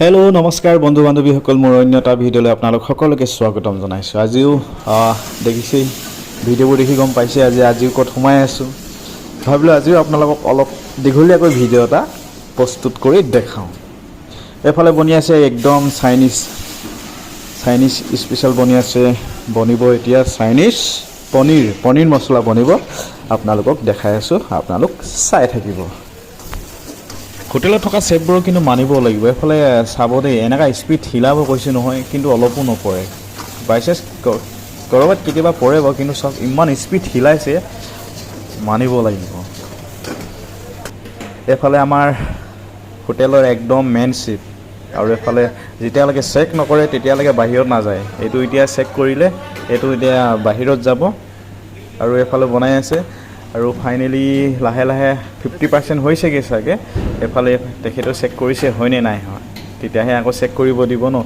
Hello' নমস্কাৰ বন্ধু বান্ধৱীসকল, মোৰ অন্য এটা ভিডিঅ'লৈ আপোনালোক সকলোকে স্বাগতম জনাইছোঁ। আজিও দেখিছেই, ভিডিঅ'বোৰ দেখি গম পাইছে আজিও ক'ত সোমাই আছোঁ। ভাবিলোঁ আজিও আপোনালোকক অলপ দীঘলীয়াকৈ ভিডিঅ' এটা প্ৰস্তুত কৰি দেখাওঁ। এইফালে বনি আছে একদম চাইনিজ স্পেচিয়েল বনিব এতিয়া চাইনিজ পনীৰ মছলা বনিব। আপোনালোকক দেখাই আছোঁ, আপোনালোক চাই থাকিব। হোটেলত থকা চেফবোৰক কিন্তু মানিব লাগিব। এইফালে চাব দেই, এনেকুৱা স্পীড হিলাব কৈছে নহয়, কিন্তু অলপো নপৰে। বাইচান্স ক'ৰবাত কেতিয়াবা পৰে বাৰু, কিন্তু চব ইমান স্পীড হিলাইছে, মানিব লাগিব। এইফালে আমাৰ হোটেলৰ একদম মেইন চিফ, আৰু এইফালে যেতিয়ালৈকে চেক নকৰে তেতিয়ালৈকে বাহিৰত নাযায়। এইটো এতিয়া চেক কৰিলে, এইটো এতিয়া বাহিৰত যাব। আৰু এইফালে বনাই আছে, আৰু ফাইনেলি লাহে লাহে 50% হৈছেগৈ চাগে। এইফালে তেখেতেও চেক কৰিছে হয়নে নাই হোৱা, তেতিয়াহে আকৌ চেক কৰিব দিব ন।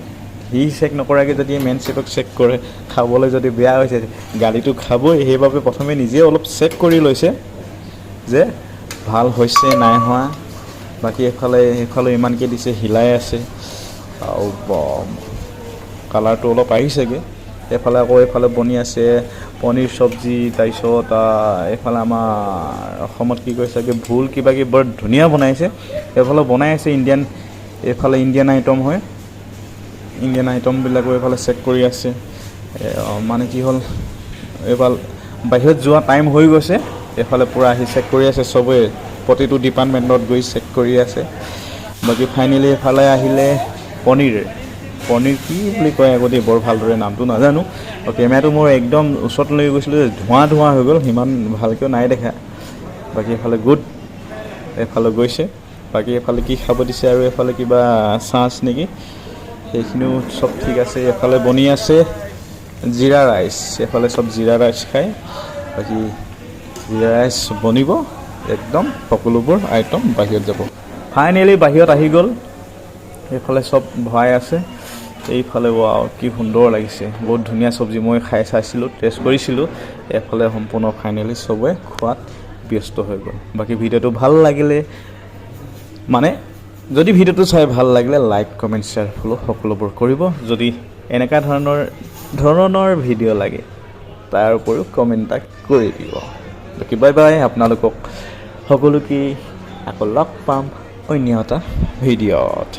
সি চেক নকৰাকৈ যদি মেইন চেফক চেক কৰে, খাবলৈ যদি বেয়া হৈছে গালিটো খাবই। সেইবাবে প্ৰথমে নিজে অলপ চেক কৰি লৈছে যে ভাল হৈছে নাই হোৱা। বাকী এইফালে ইমানকৈ দিছে, হিলাই আছে, আৰু কালাৰটো অলপ আহিছেগৈ। এইফালে বনি আছে পনীৰ চব্জি। তাৰপিছত এইফালে আমাৰ অসমত কি কৈছে চাগে ভুল কিবা বৰ ধুনীয়া বনাইছে। এইফালে বনাই আছে ইণ্ডিয়ান আইটেম হয়। ইণ্ডিয়ান আইটেমবিলাকো এইফালে চেক কৰি আছে। মানে কি হ'ল, এইফালে বাহিৰত যোৱা টাইম হৈ গৈছে, এইফালে পূৰা আহি চেক কৰি আছে চবেই, প্ৰতিটো ডিপাৰ্টমেণ্টত গৈ চেক কৰি আছে। বাকী ফাইনেলি এইফালে আহিলে পনীৰ কি বুলি কয় আকৌ দেই, বৰ ভালদৰে নামটো নাজানো। কেমেৰাটো মোৰ একদম ওচৰত লৈ গৈছিলোঁ, ধোঁৱা হৈ গ'ল, সিমান ভালকৈও নাই দেখা। বাকী এইফালে গৈছে। বাকী এইফালে কি খাব দিছে, আৰু এইফালে কিবা চাঞ্চ নেকি, সেইখিনিও চব ঠিক আছে। এইফালে বনি আছে জিৰা ৰাইচ, এইফালে চব জিৰা ৰাইচ খায়। বাকী জিৰা ৰাইচ বনিব, একদম সকলোবোৰ আইটেম বাহিৰত যাব। ফাইনেলি বাহিৰত আহি গ'ল। এইফালে চব ভৰাই আছে। এইফালে কি সুন্দৰ লাগিছে, বহুত ধুনীয়া চব্জি। মই খাই চাইছিলোঁ, টেষ্ট কৰিছিলোঁ। এইফালে সম্পূৰ্ণ ফাইনেলি চবে খোৱাত ব্যস্ত হৈ গ'ল। বাকী ভিডিঅ'টো ভাল লাগিলে, যদি ভিডিঅ'টো চাই ভাল লাগিলে লাইক কমেণ্ট শ্বেয়াৰ ফ'ল' সকলোবোৰ কৰিব। যদি এনেকুৱা ধৰণৰ ভিডিঅ' লাগে তাৰ উপৰিও কমেণ্ট এটা কৰি দিব। বাকী বাই বাই, আপোনালোকক সকলোকে আকৌ লগ পাম অন্য এটা ভিডিঅ'ত।